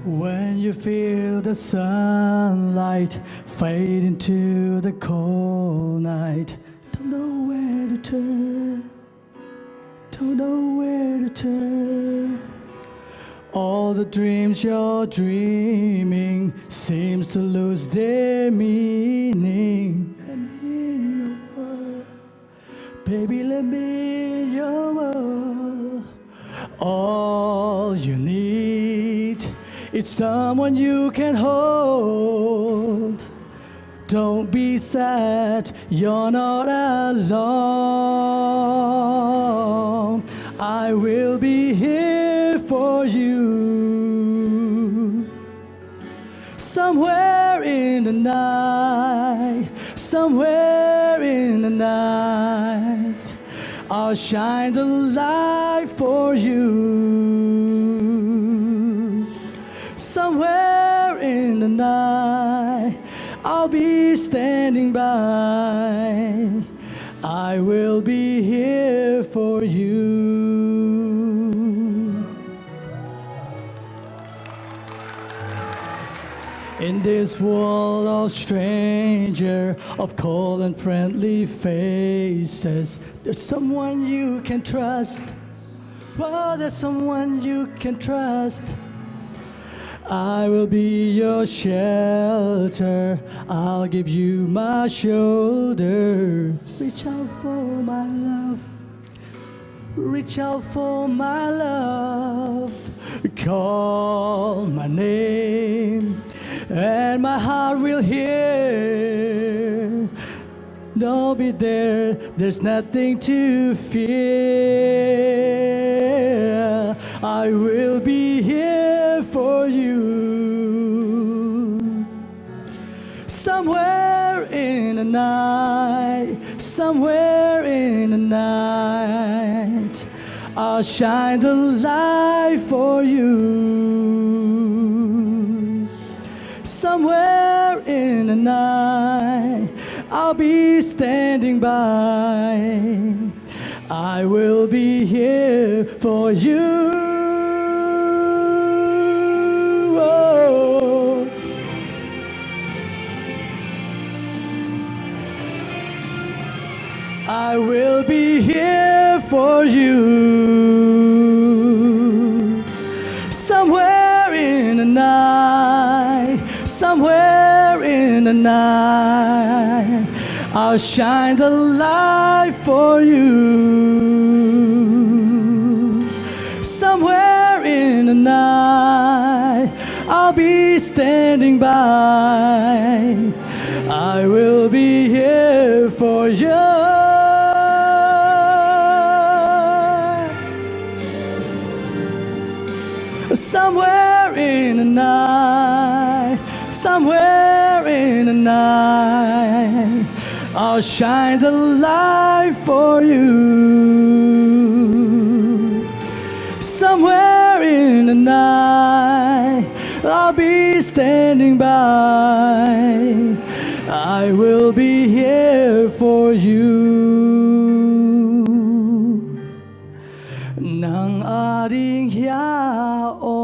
When you feel the sunlight fade into the cold night, don't know where to turn, don't know where to turn. All the dreams you're dreaming seems to lose their meaning. Let me in your world, baby, let me in your world. All you need, it's someone you can hold. Don't be sad, you're not alone. I will be here for you. Somewhere in the night, somewhere in the night, I'll shine the light for you. Somewhere in the night, I'll be standing by. I will be here for you. In this world of stranger, of cold and friendly faces, there's someone you can trust. Oh, there's someone you can trust. I will be your shelter, I'll give you my shoulder. Reach out for my love, reach out for my love. Call my name and my heart will hear. Don't be there, there's nothing to fear. I will be here for you. Somewhere in the night, somewhere in the night, I'll shine the light for you. Somewhere in the night, I'll be standing by. I will be here for you. Oh. I will be here for you. Somewhere in the night, somewhere in the night, I'll shine the light for you. Somewhere in the night, I'll be standing by. I will be here for you. Somewhere in the night, somewhere in the night, I'll shine the light for you. Somewhere in the night, I'll be standing by. I will be here for you. Nang aring yaon